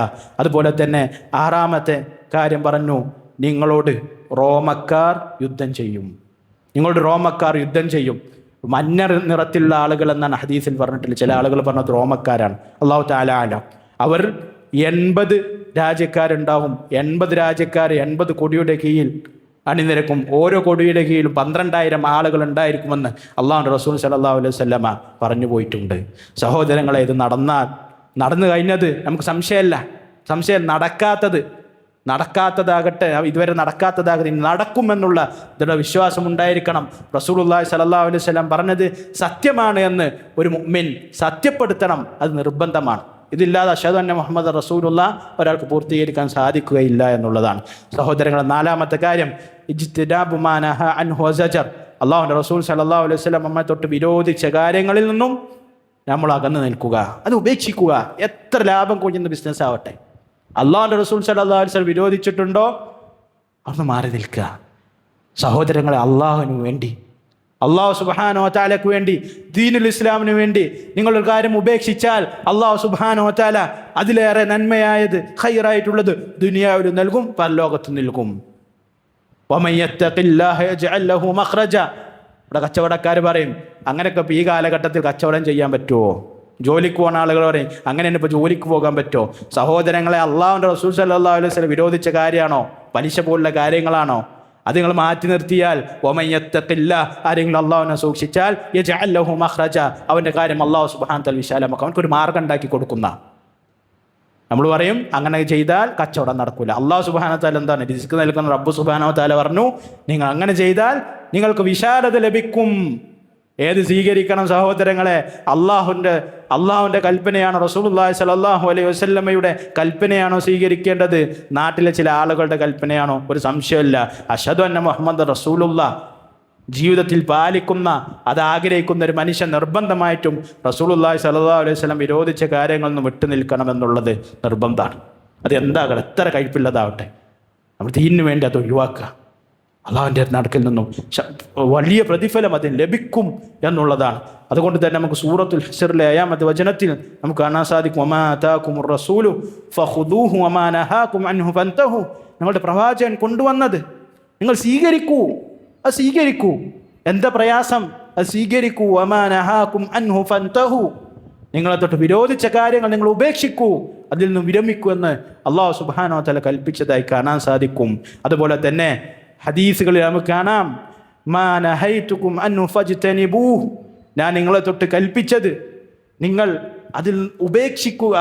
അതുപോലെ തന്നെ 6-ാമത്തെ കാര്യം പറഞ്ഞു, നിങ്ങളോട് റോമക്കാർ യുദ്ധം ചെയ്യും. മഞ്ഞ നിറത്തിലുള്ള ആളുകൾ എന്നാണ് ഹദീസിൽ പറഞ്ഞിട്ടില്ല. ചില ആളുകൾ പറഞ്ഞത് റോമക്കാരാണ്. അള്ളാഹു തആല ആലം. അവർ 80 രാജ്യക്കാരുണ്ടാവും. 80 രാജ്യക്കാർ 80 കൊടിയുടെ കീഴിൽ അണിനിരക്കും. ഓരോ കൊടിയുടെ കീഴിലും 12,000 ആളുകൾ ഉണ്ടായിരിക്കുമെന്ന് അള്ളാഹുവിൻ്റെ റസൂൽ സല്ലല്ലാഹു അലൈഹി വസല്ലമ പറഞ്ഞു പോയിട്ടുണ്ട്. സഹോദരങ്ങളെ, ഇത് നടന്നു കഴിഞ്ഞത് നമുക്ക് സംശയം നടക്കാത്തതാകട്ടെ, ഇതുവരെ നടക്കാത്തതാകട്ടെ, നടക്കുമെന്നുള്ള ദൃഢവിശ്വാസം ഉണ്ടായിരിക്കണം. റസൂലുള്ളാഹി സ്വല്ലല്ലാഹു അലൈഹി വസല്ലം പറഞ്ഞത് സത്യമാണ് എന്ന് ഒരു മുഅ്മിൻ സത്യപ്പെടുത്തണം, അത് നിർബന്ധമാണ്. ഇതില്ലാതെ അഷ്ഹദു അന്ന മുഹമ്മദ് റസൂലുള്ളാഹ് ഒരാൾക്ക് പൂർത്തീകരിക്കാൻ സാധിക്കുകയില്ല എന്നുള്ളതാണ്. സഹോദരങ്ങളെ, 4-ാമത്തെ കാര്യം ഇജ്തിനാബു മാ നഹാ അൻഹു വസജർ, അല്ലാഹുവിൻ്റെ റസൂൽ സല്ലല്ലാഹു അലൈഹി വസല്ലം നമ്മെ തൊട്ട് വിരോധിച്ച കാര്യങ്ങളിൽ നിന്നും നമ്മൾ അകന്നു നിൽക്കുക, അത് ഉപേക്ഷിക്കുക. എത്ര ലാഭം കൊയ്യുന്ന ബിസിനസ് ആവട്ടെ, അള്ളാഹുവിൻ്റെ റസൂൽ സല്ലല്ലാഹു അലൈഹി വസല്ലം വിരോധിച്ചിട്ടുണ്ടോ? അന്ന് മാറി നിൽക്കുക. സഹോദരങ്ങളെ, അള്ളാഹുവിന് വേണ്ടി, അള്ളാഹു സുബ്ഹാനഹു വ തആലയ്ക്ക് വേണ്ടി, ദീനുൽ ഇസ്ലാമിന് വേണ്ടി നിങ്ങളൊരു കാര്യം ഉപേക്ഷിച്ചാൽ അള്ളാഹു സുബ്ഹാനഹു വ തആല അതിലേറെ നന്മയായത്, ഖൈറായിട്ടുള്ളത് ദുനിയാവിൽ നൽകും, പരലോകത്ത് നൽകും. വമൻ യത്തഖില്ലാഹ യജ്അൽ ലഹു മഖ്റജ. ഇവിടെ കച്ചവടക്കാർ പറയും, അങ്ങനെയൊക്കെ ഇപ്പോൾ ഈ കാലഘട്ടത്തിൽ കച്ചവടം ചെയ്യാൻ പറ്റുമോ? ജോലിക്ക് പോകുന്ന ആളുകൾ പറയും, അങ്ങനെ ഇപ്പോൾ ജോലിക്ക് പോകാൻ പറ്റുമോ? സഹോദരങ്ങളെ, അള്ളാഹുവിൻ്റെ റസൂൽ സല്ലല്ലാഹു അലൈഹി വസല്ലം വിരോധിച്ച കാര്യമാണോ? പലിശ പോലുള്ള കാര്യങ്ങളാണോ? അത് നിങ്ങൾ മാറ്റി നിർത്തിയാൽ, വമൻ യത്തഖില്ലാഹ, ആരെങ്കിലും അള്ളാഹുവിനെ സൂക്ഷിച്ചാൽ, യജ്അൽ ലഹു മഖ്റജ, അവൻ്റെ കാര്യം അള്ളാഹു സുബ്ഹാനഹു വ തആല വിശാലമാക്കും, അവനക്കൊരു മാർഗ്ഗം ഉണ്ടാക്കി കൊടുക്കുന്ന. നമ്മൾ പറയും അങ്ങനെ ചെയ്താൽ കച്ചവടം നടക്കില്ല. അള്ളാഹു സുബ്ഹാനഹു വ തആല എന്താണ്? റിസ്ക് നൽകുന്ന റബ്ബ് സുബ്ഹാനഹു വ തആല പറഞ്ഞു, നിങ്ങൾ അങ്ങനെ ചെയ്താൽ നിങ്ങൾക്ക് വിശാലത ലഭിക്കും. ഏത് സ്വീകരിക്കണം സഹോദരങ്ങളെ? അള്ളാഹുവിൻ്റെ കൽപ്പനയാണോ, റസൂലുള്ളാഹി സ്വല്ലല്ലാഹു അലൈഹി വസല്ലമയുടെ കൽപ്പനയാണോ സ്വീകരിക്കേണ്ടത്? നാട്ടിലെ ചില ആളുകളുടെ കൽപ്പനയാണോ? ഒരു സംശയമില്ല. അഷ്ഹദു അന്ന മുഹമ്മദ് റസൂലുള്ളാഹ് ജീവിതത്തിൽ പാലിക്കുന്ന, അത് ആഗ്രഹിക്കുന്ന ഒരു മനുഷ്യൻ നിർബന്ധമായിട്ടും റസൂലുള്ളാഹി സ്വല്ലല്ലാഹു അലൈഹി വസല്ലം വിരോധിച്ച കാര്യങ്ങളിൽ നിന്ന് വിട്ടു നിൽക്കണമെന്നുള്ളത് നിർബന്ധമാണ്. അത് എന്താകണം, എത്ര കയ്പുള്ളതാവട്ടെ, നമ്മൾ ദീനിന് വേണ്ടി അത് ഒഴിവാക്കുക. അള്ളാഹുവിൻ്റെ നടക്കിൽ നിന്നും വലിയ പ്രതിഫലം അതിന് ലഭിക്കും എന്നുള്ളതാണ്. അതുകൊണ്ട് തന്നെ നമുക്ക് സൂറത്തുൽ ഹശ്റിലെ 7-ാമത്തെ വചനത്തിൽ നമുക്ക് കാണാൻ സാധിക്കും, വമാ ആതാകുമുർ റസൂലു ഫഖുദൂഹു വമാ നഹാകും അൻഹു ഫൻതഹു. നിങ്ങളുടെ പ്രവാചകൻ കൊണ്ടുവന്നത് നിങ്ങൾ സ്വീകരിക്കൂ, അത് സ്വീകരിക്കൂ. എന്താ പ്രയാസം? അത് സ്വീകരിക്കൂ. വമാ നഹാകും അൻഹു ഫൻതഹു. നിങ്ങളെ തൊട്ട് വിരോധിച്ച കാര്യങ്ങൾ നിങ്ങൾ ഉപേക്ഷിക്കൂ, അതിൽ നിന്നും വിരമിക്കൂ എന്ന് അള്ളാഹു സുബ്ഹാനഹു വ തആല കൽപ്പിച്ചതായി കാണാൻ സാധിക്കും. അതുപോലെ തന്നെ ഹദീസുകളിൽ നമുക്ക് കാണാം, മാ നഹൈതുകും അൻഹു ഫജ്തനിബൂഹ്, ഞാൻ നിങ്ങളെ തൊട്ട് കൽപ്പിച്ചത് നിങ്ങൾ അതിൽ ഉപേക്ഷിക്കുക,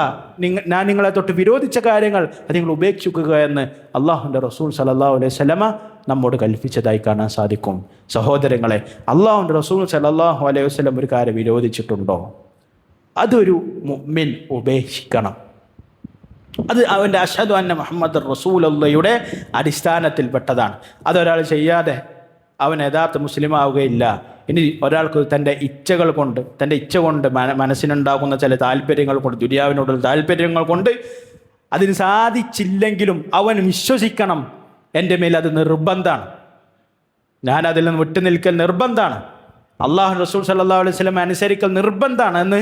ഞാൻ നിങ്ങളെ തൊട്ട് വിരോധിച്ച കാര്യങ്ങൾ അത് നിങ്ങൾ ഉപേക്ഷിക്കുക എന്ന് അള്ളാഹുവിൻ്റെ റസൂൽ സല്ലല്ലാഹു അലൈഹി വസല്ലമ നമ്മോട് കൽപ്പിച്ചതായി കാണാൻ സാധിക്കും. സഹോദരങ്ങളെ, അള്ളാഹുവിൻ്റെ റസൂൽ സല്ലല്ലാഹു അലൈഹി വസല്ലം ഒരു കാര്യം വിരോധിച്ചിട്ടുണ്ടോ? അതൊരു മുഅ്മിൻ ഉപേക്ഷിക്കണം. അത് അവൻ്റെ അഷ്ഹദു അന്ന മുഹമ്മദ് റസൂലുള്ളാഹിയുടെ അടിസ്ഥാനത്തിൽപ്പെട്ടതാണ്. അതൊരാൾ ചെയ്യാതെ അവൻ യഥാർത്ഥ മുസ്ലിം ആവുകയില്ല. ഇനി ഒരാൾക്ക് തൻ്റെ ഇച്ഛകൾ കൊണ്ട്, തൻ്റെ ഇച്ഛ കൊണ്ട്, മനസ്സിനുണ്ടാകുന്ന ചില താല്പര്യങ്ങൾ കൊണ്ട്, ദുനിയാവിനോടുള്ള താല്പര്യങ്ങൾ കൊണ്ട് അതിന് സാധിച്ചില്ലെങ്കിലും അവൻ വിശ്വസിക്കണം, എൻ്റെ മേൽ അത് നിർബന്ധമാണ്, ഞാൻ അതിൽ നിന്ന് വിട്ടു നിൽക്കൽ നിർബന്ധമാണ്, അള്ളാഹു റസൂൽ സല്ലല്ലാഹു അലൈഹി വസല്ലം അനുസരിക്കൽ നിർബന്ധമാണ് എന്ന്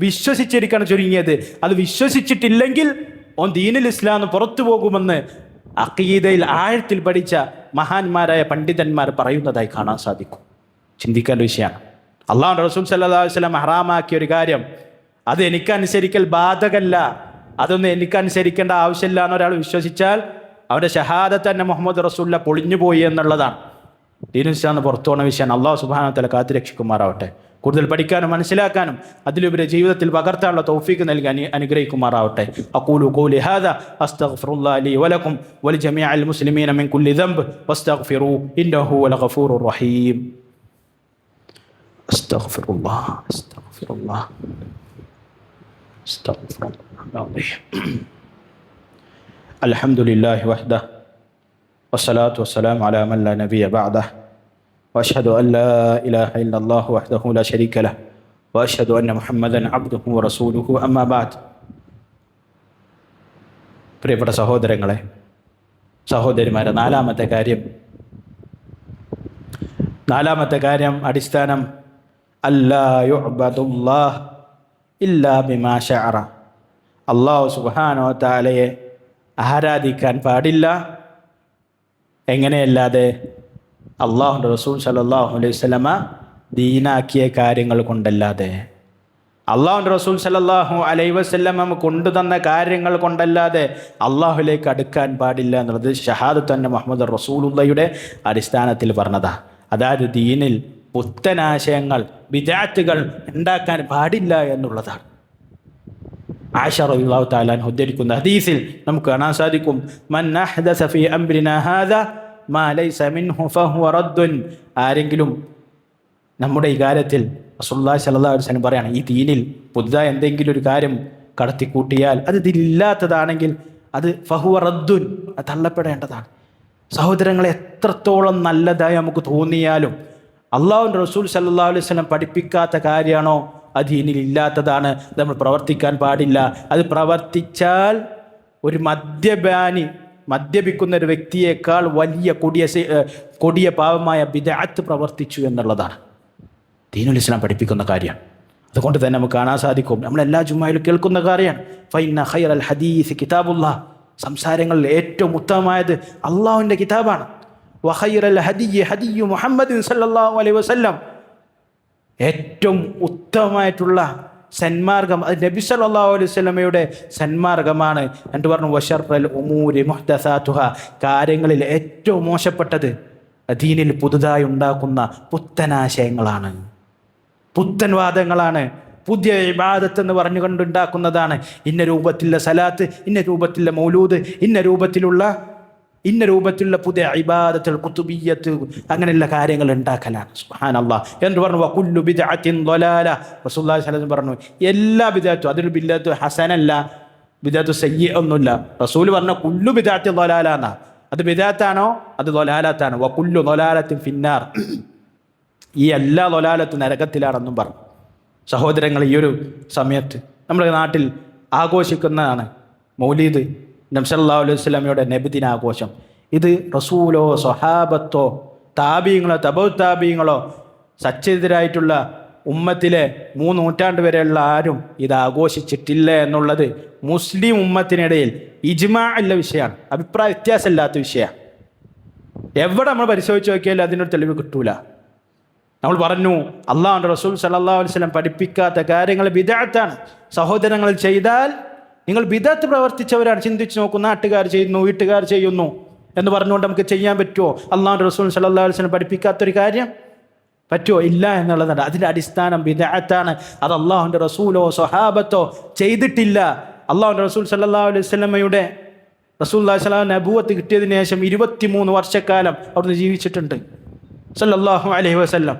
വിശ്വസിച്ചിരിക്കണം. ചുരുങ്ങിയത് അത് വിശ്വസിച്ചിട്ടില്ലെങ്കിൽ ഓൻ ദീനുൽ ഇസ്ലാം പുറത്തു പോകുമെന്ന് അഖീദയിൽ ആഴത്തിൽ പഠിച്ച മഹാന്മാരായ പണ്ഡിതന്മാർ പറയുന്നതായി കാണാൻ സാധിക്കും. ചിന്തിക്കേണ്ട വിഷയമാണ്. അള്ളാഹു റസൂൽ സല്ലല്ലാഹു അലൈഹി വസല്ലം ഹറാമാക്കിയ ഒരു കാര്യം അത് എനിക്കനുസരിക്കൽ ബാധകല്ല, അതൊന്നും എനിക്കനുസരിക്കേണ്ട ആവശ്യമില്ല എന്നൊരാൾ വിശ്വസിച്ചാൽ അവൻ്റെ ഷഹാദത്ത് തന്നെ മുഹമ്മദ് റസൂലുള്ള പൊളിഞ്ഞുപോയി എന്നുള്ളതാണ്. ദീനുൽ ഇസ്ലാം പുറത്തു പോകുന്ന വിഷയമാണ്. അള്ളാഹു സുബ്ഹാനഹു വ തആല കാത്തുരക്ഷിക്കുമാറാവട്ടെ. കൂടുതൽ പഠിക്കാനും മനസ്സിലാക്കാനും അതിലുപരി ജീവിതത്തിൽ പകർത്താനുള്ള തൗഫീഖ് നൽകി അനുഗ്രഹിക്കുമാറാവട്ടെ. അഖൂലു ഖൗലി ഹാദാ അസ്തഗ്ഫിറുല്ലാഹ ലി വലക്കും വലിജമീഅൽ മുസ്ലിമീന മിൻ കുല്ലി ദംബ് വസ്തഗ്ഫിറൂ ഇന്നഹു ഹുവൽ ഗഫൂറുർ റഹീം. അസ്തഗ്ഫിറുല്ലാഹ് അസ്തഗ്ഫിറുല്ലാഹ് അസ്തഗ്ഫിറുല്ലാഹ്. അൽഹംദുലില്ലാഹി വഹ്ദഹു വസ്സലാത്തു വസ്സലാമു അലാ മൻ ലാ നബിയ്യ ബഅദഹു وأشهد أن لا إله إلا الله وحده لا شريك له وأشهد أن محمدا عبده ورسوله أما بعد. പ്രിയപ്പെട്ട സഹോദരങ്ങളെ, സഹോദരിമാരെ, നാലാമത്തെ കാര്യം അടിസ്ഥാനം അല്ലാ യുഅ്ബദുല്ലാഹ് ഇല്ലാ ബിമാ ശഅറ. അല്ലാഹു സുബ്ഹാനഹു വ തആലയെ ആരാധിക്കാൻ പാടില്ല, എങ്ങനെയല്ലാതെ അള്ളാഹുൻ്റെ റസൂൽ സല്ലല്ലാഹു അലൈഹി വസല്ലമ ദീനാക്കിയ കാര്യങ്ങൾ കൊണ്ടല്ലാതെ, അള്ളാഹുൻ്റെ റസൂൽ സല്ലല്ലാഹു അലൈഹി വസല്ലമ കൊണ്ടുതന്ന കാര്യങ്ങൾ കൊണ്ടല്ലാതെ അള്ളാഹുലേക്ക് അടുക്കാൻ പാടില്ല എന്നുള്ളത് ഷഹാദത്ത് അന്ന മുഹമ്മദ് റസൂലുള്ളാഹിയുടെ അടിസ്ഥാനത്തിൽ പറഞ്ഞതാ. അതായത് ദീനിൽ പുത്തനാശയങ്ങൾ, ബിദ്അത്തുകൾ ഉണ്ടാക്കാൻ പാടില്ല എന്നുള്ളതാണ്. ആയിഷ റളിയല്ലാഹു തആല അൻഹ ഉദ്ധരിക്കുന്ന ഹദീസിൽ നമുക്ക് കാണാൻ സാധിക്കും, മൻ അഹ്ദസ ഫീ അംരിനാ ഹാദാ മാ ലൈസ മിൻഹു ഫഹുവ റദ്ദുൻ. ആരെങ്കിലും നമ്മുടെ ഈ കാര്യത്തിൽ റസൂലുള്ളാഹി സ്വല്ലല്ലാഹു അലൈഹി വസല്ലം പറയാണ്, ഈ ദീനിൽ പുതുതായി എന്തെങ്കിലും ഒരു കാര്യം കടത്തിക്കൂട്ടിയാൽ അത് ഇതില്ലാത്തതാണെങ്കിൽ അത് ഫഹുവ റദ്ദുൻ, അത് തള്ളപ്പെടേണ്ടതാണ്. സഹോദരങ്ങളെ, എത്രത്തോളം നല്ലതായി നമുക്ക് തോന്നിയാലും അള്ളാഹുവിൻ്റെ റസൂൽ സല്ലല്ലാഹു അലൈഹി വസല്ലം പഠിപ്പിക്കാത്ത കാര്യമാണോ അത് ദീനിൽ ഇല്ലാത്തതാണ്, അത് നമ്മൾ പ്രവർത്തിക്കാൻ പാടില്ല. അത് പ്രവർത്തിച്ചാൽ ഒരു മദ്യപാനി മദ്യപിക്കുന്ന ഒരു വ്യക്തിയേക്കാൾ വലിയ കൊടിയ പാവമായ ബിദ്അത്ത് പ്രവർത്തിച്ചു എന്നുള്ളതാണ് ദീനുൽ ഇസ്ലാം പഠിപ്പിക്കുന്ന കാര്യം. അതുകൊണ്ട് തന്നെ നമുക്ക് കാണാൻ സാധിക്കും, നമ്മളെല്ലാ ജുമായിലും കേൾക്കുന്ന കാര്യമാണ്, ഫൈന ഖൈറൽ ഹദീസ് കിതാബുല്ലാഹ്, സംസാരങ്ങളിൽ ഏറ്റവും ഉത്തമമായത് അള്ളാഹുവിൻ്റെ കിതാബാണ്. വഖൈറൽ ഹദിയ്യി ഹദിയ്യു മുഹമ്മദിൻ സല്ലല്ലാഹു അലൈഹി വസല്ലം, ഏറ്റവും ഉത്തമമായിട്ടുള്ള സന്മാർഗം അത് നബി സല്ലല്ലാഹു അലൈഹി വസല്ലമയുടെ സന്മാർഗമാണ് എന്ന് പറഞ്ഞു. വശർറൽ ഉമൂരി മുഹ്ദസാതുഹാ, കാര്യങ്ങളിൽ ഏറ്റവും മോശപ്പെട്ടത് ദീനിൽ പുതുതായി ഉണ്ടാക്കുന്ന പുത്തനാശയങ്ങളാണ്, പുത്തൻ വാദങ്ങളാണ്, പുതിയ ഇബാദത്ത് എന്ന് പറഞ്ഞുകൊണ്ടുണ്ടാക്കുന്നതാണ്. ഇന്ന രൂപത്തിലുള്ള സലാത്ത്, ഇന്ന രൂപത്തിലുള്ള മൗലൂദ്, ഇന്ന രൂപത്തിലുള്ള പുതിയ ഇബാദത്തുൽ ഖുതുബിയ്യത്ത്, അങ്ങനെയുള്ള കാര്യങ്ങൾ ഉണ്ടാക്കലാണ്. സുബ്ഹാനല്ലാഹ് എന്ന് പറഞ്ഞു. വകുല്ലു ബിദ്അത്തിൻ ളലാല, റസൂലുള്ളാഹി സ്വല്ലല്ലാഹു അലൈഹി വസല്ലം പറഞ്ഞു എല്ലാ ബിദ്അത്തും, അതൊരു ബിദ്അത്ത് ഹസനല്ല, ബിദ്അത്ത് സയ്യിഅ ഒന്നുമില്ല. റസൂൽ പറഞ്ഞ കുല്ലു ബിദ്അത്തിൻ ളലാല എന്നാ, അത് ബിദ്അത്താണോ അത് ളലാലത്താണ്. വകുല്ലു ളലാലത്തിൻ ഫിന്നാർ, ഈ എല്ലാ ളലാലത്തും നരകത്തിലാണെന്നും പറഞ്ഞു. സഹോദരങ്ങൾ, ഈ ഒരു സമയത്ത് നമ്മുടെ നാട്ടിൽ ആഘോഷിക്കുന്നതാണ് മൗലീദ്, നബി സല്ലല്ലാഹു അലൈഹി വസല്ലമയുടെ നബിദിനാഘോഷം. ഇത് റസൂലോ സ്വഹാബത്തോ താബീങ്ങളോ തബൗ താബീങ്ങളോ സച്ചരിതരായിട്ടുള്ള ഉമ്മത്തിലെ 3 നൂറ്റാണ്ട് വരെയുള്ള ആരും ഇത് ആഘോഷിച്ചിട്ടില്ല എന്നുള്ളത് മുസ്ലിം ഉമ്മത്തിനിടയിൽ ഇജ്മാ ഉള്ള വിഷയമാണ്, അഭിപ്രായ വ്യത്യാസമില്ലാത്ത വിഷയമാണ്. എവിടെ നമ്മൾ പരിശോധിച്ച് നോക്കിയാലും അതിനൊരു തെളിവ് കിട്ടൂല. നമ്മൾ പറഞ്ഞു അള്ളാഹുവിൻ്റെ റസൂൽ സല്ലല്ലാഹു അലൈഹി വസല്ലം പഠിപ്പിക്കാത്ത കാര്യങ്ങൾ ബിദ്അത്താണ്. സഹോദരങ്ങൾ, ചെയ്താൽ നിങ്ങൾ ബിദ്അത്ത് പ്രവർത്തിച്ചവരാണ്. ചിന്തിച്ച് നോക്കൂ, നാട്ടുകാർ ചെയ്യുന്നു, വീട്ടുകാർ ചെയ്യുന്നു എന്ന് പറഞ്ഞുകൊണ്ട് നമുക്ക് ചെയ്യാൻ പറ്റുമോ? അള്ളാഹുവിൻ്റെ റസൂൽ സല്ലല്ലാഹു അലൈഹി വസല്ലം പഠിപ്പിക്കാത്തൊരു കാര്യം പറ്റുമോ? ഇല്ല എന്നുള്ളതാണ്. അതിൻ്റെ അടിസ്ഥാനം ബിദ്അത്താണ്. അത് അള്ളാഹുവിൻ്റെ റസൂലോ സ്വഹാബത്തോ ചെയ്തിട്ടില്ല. അള്ളാഹുവിൻ്റെ റസൂൽ സല്ലല്ലാഹു അലൈഹി വസല്ലമയുടെ റസൂലുള്ളാഹി സ്വല്ലല്ലാഹു അലൈഹി വസല്ലം നബുവത്ത് കിട്ടിയതിന് ശേഷം 23 വർഷക്കാലം അവിടുന്ന് ജീവിച്ചിട്ടുണ്ട് സല്ലല്ലാഹു അലൈഹി വസല്ലം.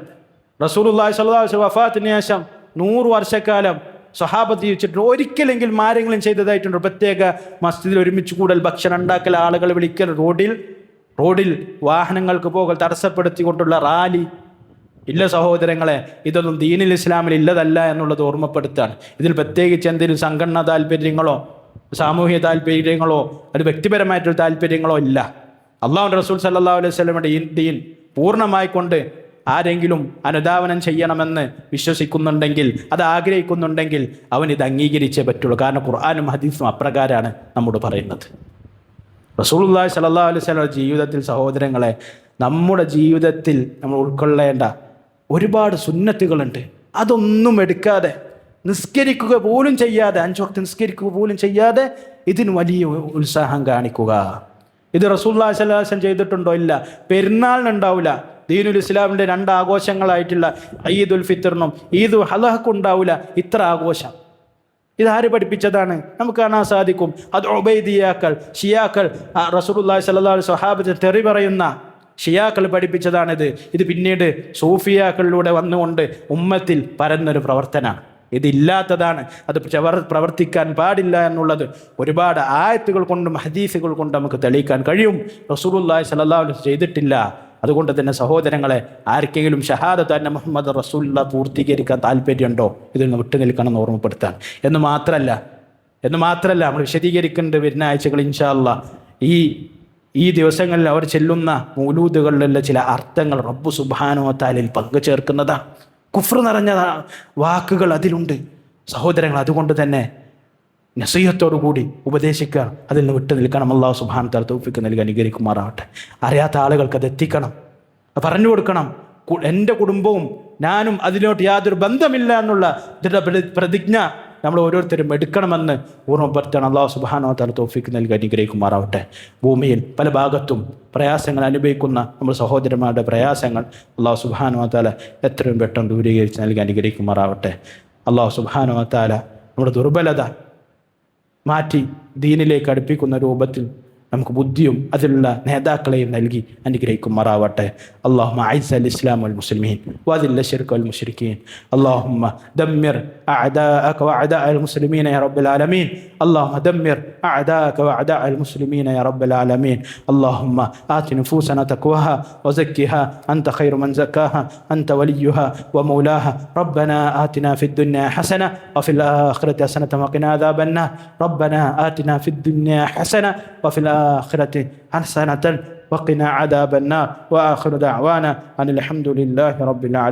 റസൂലുള്ളാഹി സ്വല്ലല്ലാഹു അലൈഹി വസല്ലം വഫാത്തിന് ശേഷം 100 വർഷക്കാലം സ്വഹാബത്ത് ജീവിച്ചിട്ടുണ്ട്. ഒരിക്കലെങ്കിലും ആരെങ്കിലും ചെയ്തതായിട്ടുണ്ട്? പ്രത്യേക മസ്ജിദിൽ ഒരുമിച്ച് കൂടൽ, ഭക്ഷണം ഉണ്ടാക്കൽ, ആളുകളെ വിളിക്കൽ, റോഡിൽ വാഹനങ്ങൾക്ക് പോകൽ തടസ്സപ്പെടുത്തിക്കൊണ്ടുള്ള റാലി, ഇല്ല സഹോദരങ്ങളെ. ഇതൊന്നും ദീനുൽ ഇസ്ലാമിൽ ഇല്ലതല്ല എന്നുള്ളത് ഓർമ്മപ്പെടുത്താണ്. ഇതിൽ പ്രത്യേകിച്ച് എന്തെങ്കിലും സംഘടനാ താല്പര്യങ്ങളോ സാമൂഹിക താല്പര്യങ്ങളോ അത് വ്യക്തിപരമായിട്ടുള്ള താല്പര്യങ്ങളോ ഇല്ല. അള്ളാഹുവിൻ്റെ റസൂൽ സല്ലല്ലാഹു അലൈഹി വസല്ലമയുടെ ഈ ദീൻ പൂർണ്ണമായിക്കൊണ്ട് ആരെങ്കിലും അനുധാവനം ചെയ്യണമെന്ന് വിശ്വസിക്കുന്നുണ്ടെങ്കിൽ, അത് ആഗ്രഹിക്കുന്നുണ്ടെങ്കിൽ അവൻ ഇത് അംഗീകരിച്ചേ പറ്റുള്ളൂ. കാരണം ഖുർആനും ഹദീസും അപ്രകാരമാണ് നമ്മോട് പറയുന്നത്. റസൂലുള്ളാഹി സ്വല്ലല്ലാഹു അലൈഹി വസല്ലം ജീവിതത്തിൽ സഹോദരങ്ങളെ, നമ്മുടെ ജീവിതത്തിൽ നമ്മൾ ഉൾക്കൊള്ളേണ്ട ഒരുപാട് സുന്നത്തുകളുണ്ട്. അതൊന്നും എടുക്കാതെ, നിസ്കരിക്കുക പോലും ചെയ്യാതെ, 5 വക്ത് നിസ്കരിക്കുക പോലും ചെയ്യാതെ ഇതിന് വലിയ ഉത്സാഹം കാണിക്കുക, ഇത് റസൂലുള്ളാഹി സ്വല്ലല്ലാഹു അലൈഹി വസല്ലം ചെയ്തിട്ടുണ്ടോ? ഇല്ല. പെരുന്നാളിനുണ്ടാവില്ല. ദീനുൽ ഇസ്ലാമിൻ്റെ 2 ആഘോഷങ്ങളായിട്ടുള്ള ഈദുൽ ഫിത്തറിനും ഈദുൽ അദ്ഹക്കും ഉണ്ടാവില്ല ഇത്ര ആഘോഷം. ഇതാര് പഠിപ്പിച്ചതാണ്? നമുക്ക് കാണാൻ സാധിക്കും. അത് ഉബൈദിയാക്കൾ, ഷിയാക്കൾ, റസൂലുള്ളാഹി സ്വല്ലല്ലാഹു അലൈഹി സ്വഹാബത്തിന് തെറി പറയുന്ന ഷിയാക്കൾ പഠിപ്പിച്ചതാണിത്. ഇത് പിന്നീട് സൂഫിയാക്കളിലൂടെ വന്നുകൊണ്ട് ഉമ്മത്തിൽ പരന്നൊരു പ്രവർത്തനമാണ്. ഇതില്ലാത്തതാണ്, അത് പ്രവർത്തിക്കാൻ പാടില്ല എന്നുള്ളത് ഒരുപാട് ആയത്തുകൾ കൊണ്ടും ഹദീസുകൾ കൊണ്ടും നമുക്ക് തെളിയിക്കാൻ കഴിയും. റസൂലുള്ളാഹി സ്വല്ലല്ലാഹു അലൈഹി വസല്ലം ചെയ്തിട്ടില്ല. അതുകൊണ്ട് തന്നെ സഹോദരങ്ങളെ, ആർക്കെങ്കിലും ഷഹാദത്ത് അന്ന മുഹമ്മദ് റസൂലുള്ളാഹി പൂർത്തീകരിക്കാൻ താല്പര്യമുണ്ടോ? ഇതിൽ നിന്ന് വിട്ടു നിൽക്കണം എന്ന് ഓർമ്മപ്പെടുത്താൻ. എന്ന് മാത്രമല്ല നമ്മൾ വിശദീകരിക്കേണ്ട വരുന്ന ആഴ്ചകൾ ഇൻഷാ അല്ലാഹ് ഈ ദിവസങ്ങളിൽ അവർ ചെല്ലുന്ന മൗലൂദുകളിലുള്ള ചില അർത്ഥങ്ങൾ റബ്ബ് സുബ്ഹാനഹു വ തആലയിൽ പങ്കു ചേർക്കുന്നതാണ്. കുഫ്ർ നിറഞ്ഞ വാക്കുകൾ അതിലുണ്ട് സഹോദരങ്ങൾ. അതുകൊണ്ട് തന്നെ നസീഹത്തോടുകൂടി ഉപദേശിക്കുക, അതിൽ നിന്ന് വിട്ടു നിൽക്കണം. അല്ലാഹു സുബ്ഹാനഹു വ തആല തൗഫീഖ് നൽകി അനുഗ്രഹിക്കുമാറാവട്ടെ. അറിയാത്ത ആളുകൾക്ക് അത് എത്തിക്കണം, പറഞ്ഞു കൊടുക്കണം. എൻ്റെ കുടുംബവും ഞാനും അതിലോട്ട് യാതൊരു ബന്ധമില്ല എന്നുള്ള പ്രതിജ്ഞ നമ്മൾ ഓരോരുത്തരും എടുക്കണമെന്ന് ഓർമ്മപ്പെടുത്തണം. അല്ലാഹു സുബ്ഹാനഹു വ തആല തൗഫീഖ് നൽകി അനുഗ്രഹിക്കുമാറാവട്ടെ. ഭൂമിയിൽ പല ഭാഗത്തും പ്രയാസങ്ങൾ അനുഭവിക്കുന്ന നമ്മൾ സഹോദരന്മാരുടെ പ്രയാസങ്ങൾ അല്ലാഹു സുബ്ഹാനഹു വ തആല എത്രയും പെട്ടെന്ന് ദൂരീകരിച്ച് നൽകി അനുഗ്രഹിക്കുമാറാവട്ടെ. അല്ലാഹു സുബ്ഹാനഹു വ തആല നമ്മുടെ ദുർബലത മാറ്റി ദീനിലേക്ക് അടുപ്പിക്കുന്ന രൂപത്തിൽ നമുക്ക് ബുദ്ധിയും അതിലുള്ള നേതാക്കളെയും നൽകി അനുഗ്രഹിക്കുമാറാവട്ടെ. അല്ലാഹുമ്മ അഇസ്സൽ ഇസ്ലാം വൽ മുസ്ലിമീൻ വദില്ല ശിർക വൽ മുശ്രിക്കീൻ. അല്ലാഹുമ്മ ദമ്മിർ അഅദാഅക വഅദാഅൽ മുസ്ലിമീൻ യാ റബ്ബൽ ആലമീൻ. അല്ലാഹുമ്മ ദമ്മിർ أعداءك وأعداء المسلمين يا رب العالمين. اللهم آت نفوسنا تقواها وزكها أنت خير من زكاها أنت وليها ومولاها. ربنا آتنا في الدنيا حسنة وفي الآخرة حسنة وقنا عذاب النار. ربنا آتنا في الدنيا حسنة وفي الآخرة حسنة وقنا عذاب النار. وآخر دعوانا أن الحمد لله رب العالمين.